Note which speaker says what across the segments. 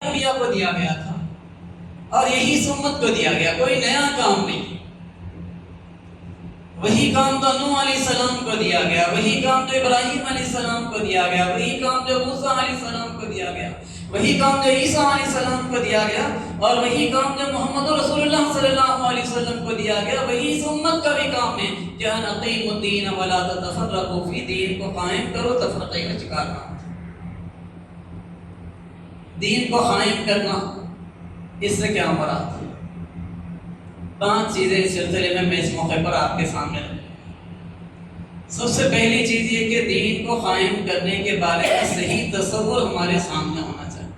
Speaker 1: انبیاء کو دیا گیا تھا اور یہی امت کو دیا گیا، کوئی نیا کام نہیں۔ وہی کام تو نوح علیہ السلام کو دیا گیا، وہی کام جو ابراہیم علیہ السلام کو دیا گیا، وہی کام جو موسیٰ علیہ السلام کو دیا گیا، وہی کام جو عیسیٰ علیہ السلام کو دیا گیا، اور وہی کام جو محمد رسول اللہ صلی اللہ علیہ وسلم کو دیا گیا، وہی اس امت کا بھی کام ہے کہ ان اقیموا الدین ولا تتفرقوا فی، دین کو قائم کرو، تفرقے کا شکار نہ ہو۔ دین کو قائم کرنا، اس سے کیا مراد ہے؟ 5 چیزیں اس سلسلے میں اس موقع پر آپ کے سامنے رکھوں۔ سب سے پہلی چیز یہ کہ دین کو قائم کرنے کے بارے میں صحیح تصور ہمارے سامنے ہونا چاہیے۔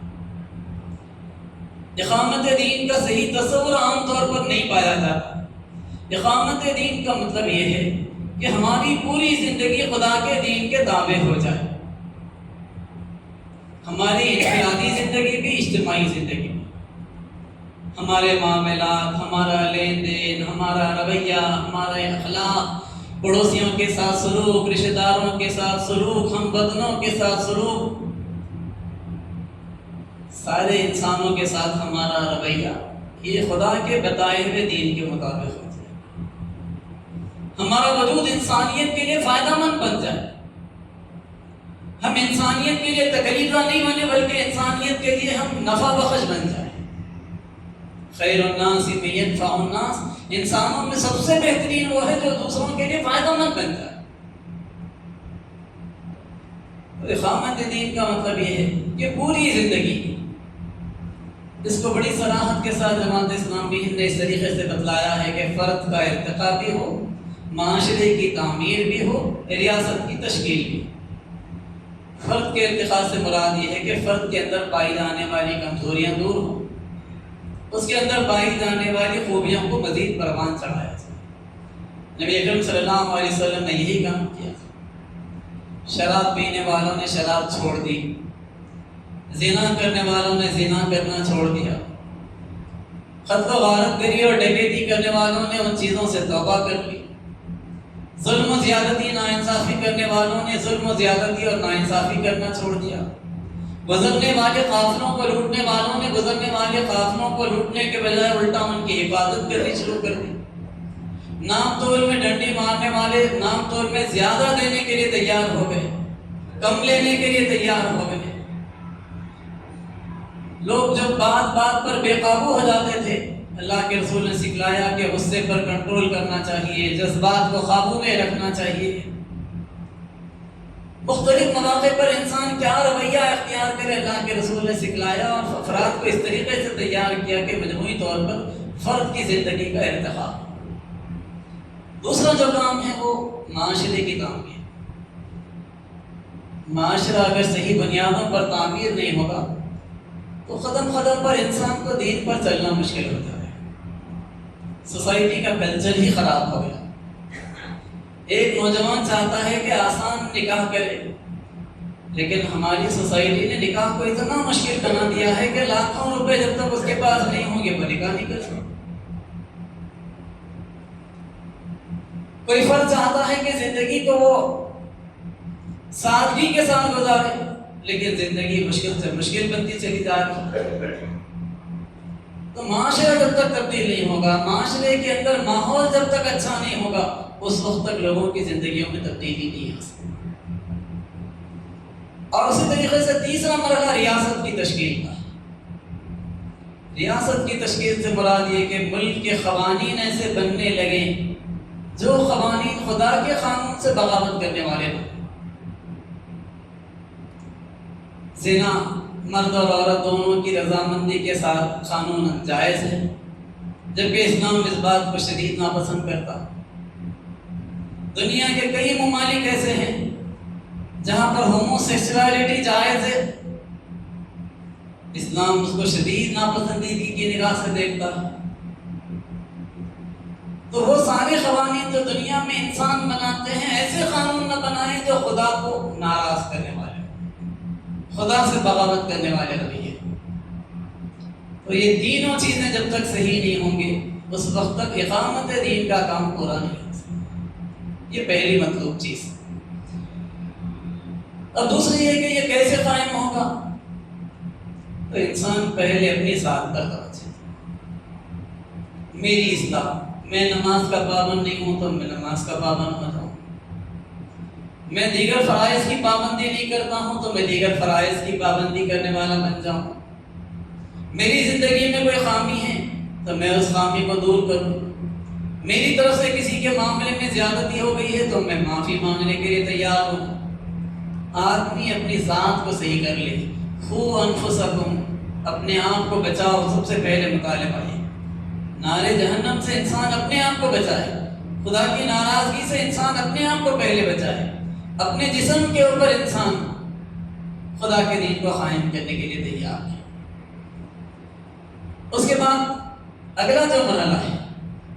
Speaker 1: اقامت دین کا صحیح تصور عام طور پر نہیں پایا جاتا۔ اقامت دین کا مطلب یہ ہے کہ ہماری پوری زندگی خدا کے دین کے تابع ہو جائے، ہماری انفرادی زندگی بھی، اجتماعی زندگی بھی، ہمارے معاملات، ہمارا لین دین، ہمارا رویہ، ہمارا اخلاق، پڑوسیوں کے ساتھ سلوک، رشتہ داروں کے ساتھ سلوک، ہم وطنوں کے ساتھ سلوک، سارے انسانوں کے ساتھ ہمارا رویہ، یہ خدا کے بتائے ہوئے دین کے مطابق ہو جائے، ہمارا وجود انسانیت کے لیے فائدہ مند بن جائے، ہم انسانیت کے لیے تکلیف دہ نہیں بنے بلکہ انسانیت کے لیے ہم نفع بخش بن جائیں۔ خیر الناس من ينفع الناس، انسانوں میں سب سے بہترین وہ ہے جو دوسروں کے لیے فائدہ مند بن جائے۔ اقامت دین کا مطلب یہ ہے کہ پوری زندگی، اس کو بڑی صراحت کے ساتھ جماعت اسلامی ہند نے اس طریقے سے بتلایا ہے کہ فرد کا ارتقاء بھی ہو، معاشرے کی تعمیر بھی ہو، ریاست کی تشکیل بھی۔ فرد کے ارتقاء سے مراد یہ ہے کہ فرد کے اندر پائی جانے والی کمزوریاں دور ہوں، اس کے اندر پائی جانے والی خوبیوں کو مزید پروان چڑھایا جائے۔ نبی اکرم صلی اللہ علیہ وسلم نے یہی کام کیا۔ شراب پینے والوں نے شراب چھوڑ دی، زنا کرنے والوں نے زنا کرنا چھوڑ دیا، قتل و غارت گری اور ڈکیتی کرنے والوں نے ان چیزوں سے توبہ کر لی، ظلم و زیادتی ناانصافی کرنے والوں نے ظلم و زیادتی اور ناانصافی کرنا چھوڑ دیا، گزرنے والے قافلوں کو لوٹنے والوں نے گزرنے والے قافلوں کو لوٹنے کے بجائے الٹا ان کی حفاظت کرنی شروع کر دی، نام تول میں ڈنڈی مارنے والے نام تول میں زیادہ دینے کے لیے تیار ہو گئے، کم لینے کے لیے تیار ہو گئے۔ لوگ جب بات بات پر بے قابو ہو جاتے تھے، اللہ کے رسول نے سکھلایا کہ غصے پر کنٹرول کرنا چاہیے، جذبات کو قابو میں رکھنا چاہیے، مختلف مواقع پر انسان کیا رویہ اختیار کرے، اللہ کے رسول نے سکھلایا اور افراد کو اس طریقے سے تیار کیا کہ مجموعی طور پر فرد کی زندگی کا ارتقاء۔ دوسرا جو کام ہے وہ معاشرے کی تعمیر۔ معاشرہ اگر صحیح بنیادوں پر تعمیر نہیں ہوگا تو قدم قدم پر انسان کو دین پر چلنا مشکل ہوتا ہے، سوسائٹی کا کلچر ہی خراب ہو گیا۔ ایک نوجوان چاہتا ہے کہ آسان نکاح کرے، لیکن ہماری سوسائٹی نے نکاح کو اتنا مشکل بنا دیا ہے کہ لاکھوں روپے جب تک اس کے پاس نہیں ہوں گے وہ نکاح نہیں کر سکتے۔ کوئی فرد چاہتا ہے کہ زندگی کو وہ سادگی کے ساتھ گزارے، لیکن زندگی مشکل سے مشکل بنتی چلی جا رہی ہے۔ تو معاشرہ جب تک تبدیل نہیں ہوگا، معاشرے کے اندر ماحول جب تک اچھا نہیں ہوگا، اس وقت تک لوگوں کی زندگیوں میں تبدیلی نہیں آ سکتی۔ اور اسی طریقے سے تیسرا مرحلہ ریاست کی تشکیل کا۔ ریاست کی تشکیل سے مراد یہ کہ ملک کے قوانین ایسے بننے لگے جو قوانین خدا کے قانون سے بغاوت کرنے والے ہوں۔ زنا مرد اور عورت دونوں کی رضامندی کے ساتھ قانون جائز ہے، جبکہ اسلام اس بات کو شدید ناپسند کرتا۔ دنیا کے کئی ممالک ایسے ہیں جہاں پر ہومو سیکسولیٹی جائز ہے، اسلام اس کو شدید ناپسندیدگی کی نگاہ سے دیکھتا ہے۔ تو وہ سارے قوانین جو دنیا میں انسان بناتے ہیں، ایسے قانون نہ بنائیں جو خدا کو ناراض کرنے والے، خدا سے بغاوت کرنے والے رویے۔ تو یہ تینوں چیزیں جب تک صحیح نہیں ہوں گے اس وقت تک اقامت دین کا کام پورا نہیں ہو سکتا۔ یہ پہلی مطلوب چیز۔ اور دوسری یہ کہ یہ کیسے قائم ہوگا؟ تو انسان پہلے اپنی ذات پر توجہ دے۔ میری اصلاح، میں نماز کا پابند نہیں ہوں تو میں نماز کا پابند ہو جاؤں، میں دیگر فرائض کی پابندی نہیں کرتا ہوں تو میں دیگر فرائض کی پابندی کرنے والا بن جاؤں، میری زندگی میں کوئی خامی ہے تو میں اس خامی کو دور کروں، میری طرف سے کسی کے معاملے میں زیادتی ہو گئی ہے تو میں معافی مانگنے کے لیے تیار ہوں۔ آدمی اپنی ذات کو صحیح کر لے، خو انفسکم، اپنے آپ کو بچاؤ، سب سے پہلے مطالبہ ہے۔ نارے جہنم سے انسان اپنے آپ کو بچائے، خدا کی ناراضگی سے انسان اپنے آپ کو پہلے بچائے، اپنے جسم کے اوپر انسان خدا کے دین کو قائم کرنے کے لیے تیار ہے۔ اس کے بعد اگلا جو مرحلہ ہے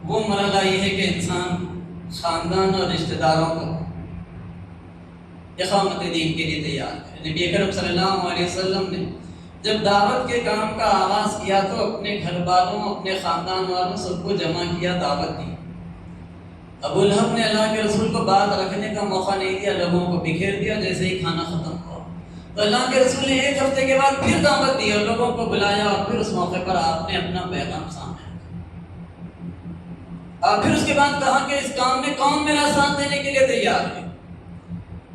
Speaker 1: وہ مرحلہ یہ ہے کہ انسان خاندان اور رشتہ داروں کو اقامت دین کے لیے تیار ہے۔ نبی اکرم صلی اللہ علیہ وسلم نے جب دعوت کے کام کا آغاز کیا تو اپنے گھر والوں، اپنے خاندان والوں سب کو جمع کیا، دعوت دی۔ ابو لہب نے اللہ کے رسول کو بات رکھنے کا موقع نہیں دیا، لوگوں کو بکھیر دیا جیسے ہی کھانا ختم ہوا۔ تو اللہ کے رسول نے ایک ہفتے کے بعد پھر دعوت دی اور لوگوں کو بلایا، اور پھر اس موقع پر آپ نے اپنا پیغام سامنے رکھا، اور پھر اس کے بعد کہا کہ اس کام میں کون میرا ساتھ دینے کے لیے تیار ہے۔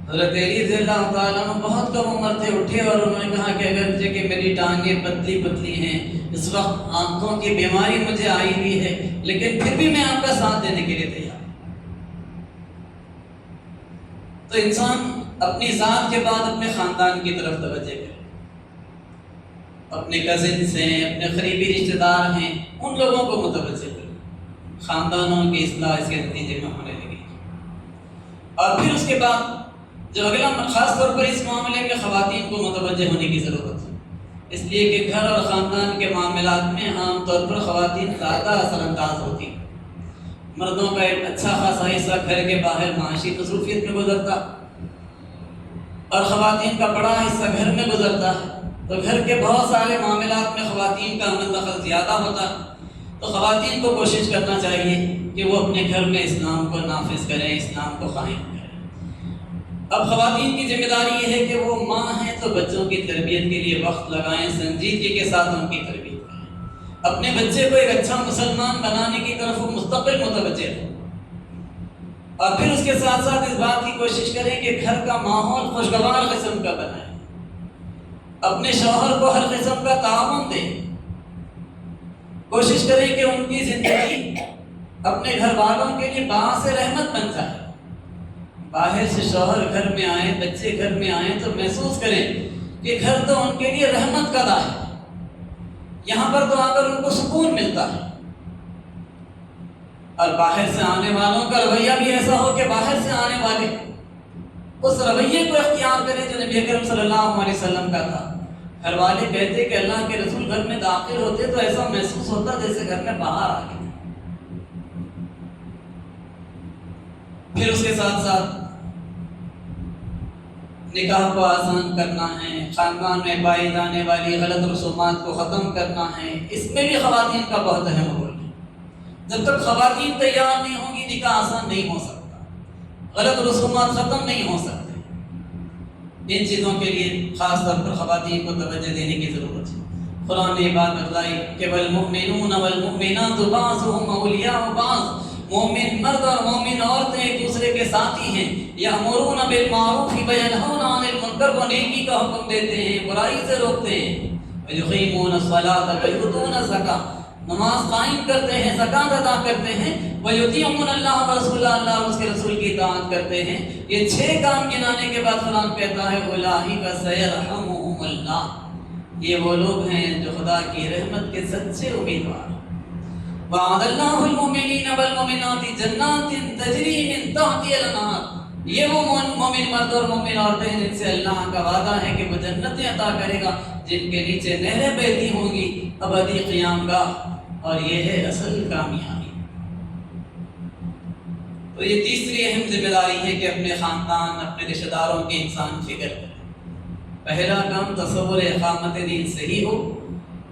Speaker 1: حضرت علی رضی اللہ تعالیٰ عنہ بہت کم عمر تھے، اٹھے اور انہوں نے کہا کہ اگرچہ کہ میری ٹانگیں پتلی پتلی ہیں، اس وقت آنکھوں کی بیماری مجھے آئی ہوئی ہے، لیکن پھر بھی میں آپ کا ساتھ دینے کے لیے تیار ہوں۔ تو انسان اپنی ذات کے بعد اپنے خاندان کی طرف توجہ کرے، اپنے کزنس ہیں، اپنے قریبی رشتہ دار ہیں، ان لوگوں کو متوجہ کرے، خاندانوں کی اصلاح اس کے نتیجے میں ہونے لگی۔ اور پھر اس کے بعد جو اگلا، خاص طور پر اس معاملے میں خواتین کو متوجہ ہونے کی ضرورت ہے، اس لیے کہ گھر اور خاندان کے معاملات میں عام طور پر خواتین زیادہ اثر انداز ہوتی ہیں۔ مردوں کا ایک اچھا خاصا حصہ گھر کے باہر معاشی مصروفیت میں گزرتا، اور خواتین کا بڑا حصہ گھر میں گزرتا ہے، تو گھر کے بہت سارے معاملات میں خواتین کا عمل دخل زیادہ ہوتا ہے۔ تو خواتین کو کوشش کرنا چاہیے کہ وہ اپنے گھر میں اسلام کو نافذ کریں، اسلام کو قائم کریں۔ اب خواتین کی ذمہ داری یہ ہے کہ وہ ماں ہیں تو بچوں کی تربیت کے لیے وقت لگائیں، سنجیدگی کے ساتھ ان کی تربیت کریں، اپنے بچے کو ایک اچھا مسلمان بنانے کی طرف وہ مستقل متوجہ ہو، اور پھر اس کے ساتھ ساتھ اس بات کی کوشش کریں کہ گھر کا ماحول خوشگوار قسم کا بنائیں، اپنے شوہر کو ہر قسم کا تعاون دیں، کوشش کریں کہ ان کی زندگی اپنے گھر والوں کے لیے باعث رحمت بن جائے۔ باہر سے شوہر گھر میں آئیں، بچے گھر میں آئیں تو محسوس کریں کہ گھر تو ان کے لیے رحمت کا دار ہے، یہاں پر تو آ کر ان کو سکون ملتا ہے۔ اور باہر سے آنے والوں کا رویہ بھی ایسا ہو کہ باہر سے آنے والے اس رویے کو اختیار کریں جو نبی اکرم صلی اللہ علیہ وسلم کا تھا۔ گھر والے کہتے کہ اللہ کے رسول گھر میں داخل ہوتے تو ایسا محسوس ہوتا جیسے گھر میں باہر آ گئے۔ پھر اس کے ساتھ ساتھ نکاح کو آسان کرنا ہے، خاندان میں پائی جانے والی غلط رسومات کو ختم کرنا ہے، اس میں بھی خواتین کا بہت اہم رول ہے۔ جب تک خواتین تیار نہیں ہوں گی نکاح آسان نہیں ہو سکتا، غلط رسومات ختم نہیں ہو سکتے۔ ان چیزوں کے لیے خاص طور پر خواتین کو توجہ دینے کی ضرورت ہے۔ قرآن نے یہ بات بتلائی کہ والمؤمنون والمؤمنات بعضهم اولیاء بعض، مومن مرد اور مومن عورتیں ایک دوسرے کے ساتھی ہیں۔ یأمرون بالمعروف وینہون عن المنکر، وہ نیکی کا حکم دیتے ہیں، برائی سے روکتے ہیں۔ ویقیمون الصلاۃ ویؤتون الزکاۃ، نماز قائم کرتے ہیں، زکوٰۃ ادا کرتے ہیں۔ ویطیعون اللہ ورسولہ، اللہ اور اس کے رسول کی اطاعت کرتے ہیں۔ یہ 6 کام گنانے کے بعد قرآن کہتا ہے اولئک سیرحمهم اللہ، یہ وہ لوگ ہیں جو خدا کی رحمت کے سچے امیدوار ہیں۔ وعد اللہ المؤمنین والمؤمنات جنات تجری من تحتها الانہار، یہ وہ مومن مرد اور مومن عورتیں ہیں جن سے اللہ کا وعدہ ہے کہ وہ جنتیں عطا کرے گا جن کے نیچے نہریں بہتی ہوں گی ابدی قیام گاہ، اور یہ ہے اصل کامیابی۔ تو یہ تیسری اہم ذمہ داری ہے کہ اپنے خاندان، اپنے رشتہ داروں کی انسان فکر کرے۔ پہلا کام تصور اقامت دین صحیح ہو،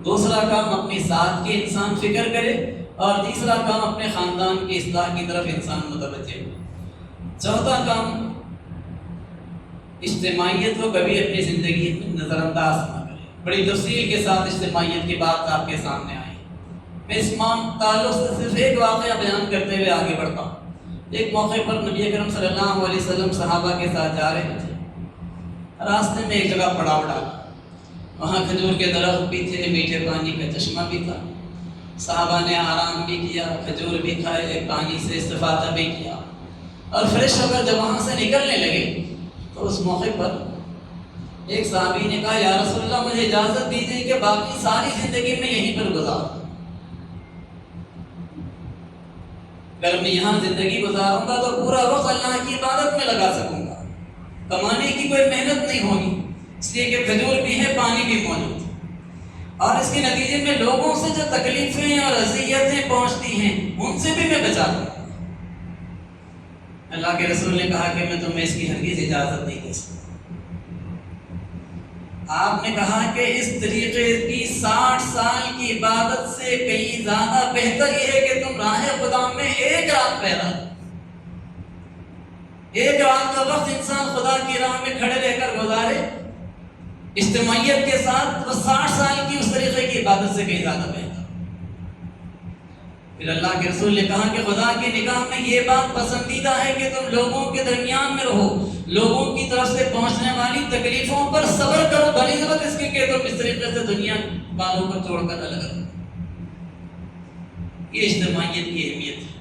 Speaker 1: دوسرا کام اپنی ذات کی انسان فکر کرے، اور تیسرا کام اپنے خاندان کی اصلاح کی طرف انسان متوجہ ہو۔ چوتھا کام اجتماعیت کو کبھی اپنی زندگی میں نظر انداز نہ کرے۔ بڑی تفصیل کے ساتھ اجتماعیت کی بات آپ کے سامنے آئی۔ میں اس تعلق سے صرف ایک واقعہ بیان کرتے ہوئے آگے بڑھتا ہوں۔ ایک موقع پر نبی اکرم صلی اللہ علیہ وسلم صحابہ کے ساتھ جا رہے تھے، راستے میں ایک جگہ پڑاؤ ڈالا، وہاں کھجور کے درخت بھی تھے، میٹھے پانی کا چشمہ بھی تھا، صحابہ نے آرام بھی کیا، کھجور بھی کھائے، پانی سے استفادہ بھی کیا، اور فریش ہو کر جب وہاں سے نکلنے لگے تو اس موقع پر ایک صحابی نے کہا یا رسول اللہ مجھے اجازت دیجیے کہ باقی ساری زندگی میں یہیں پر گزاروں، اگر میں یہاں زندگی گزاروں گا تو پورا وقت اللہ کی عبادت میں لگا سکوں گا، کمانے کی کوئی محنت نہیں ہوگی، اس لیے کہ کھجور بھی ہے، پانی بھی موجود ہے، اور اس کے نتیجے میں لوگوں سے جو تکلیفیں اور اذیتیں پہنچتی ہیں ان سے بھی میں بچا دوں گا۔ اللہ کے رسول نے کہا کہ میں تمہیں اس کی ہرگز اجازت نہیں دے سکتا۔ آپ نے کہا کہ اس طریقے کی 60 سال کی عبادت سے کہیں زیادہ بہتر یہ ہے کہ تم راہ خدا میں ایک رات پہلا، ایک رات کا وقت انسان خدا کی راہ میں کھڑے رہ کر گزارے اجتماعیت کے ساتھ، وہ 60 سال کی اس طریقے کی عبادت سے کہیں زیادہ بہتر۔ پھر اللہ کے رسول نے کہا کہ خدا کی نگاہ میں یہ بات پسندیدہ ہے کہ تم لوگوں کے درمیان میں رہو، لوگوں کی طرف سے پہنچنے والی تکلیفوں پر صبر کرو، بنسبت اس کے کہ تم اس طریقے سے دنیا والوں کو چھوڑ کر الگ رہو۔ یہ اجتماعیت کی اہمیت ہے۔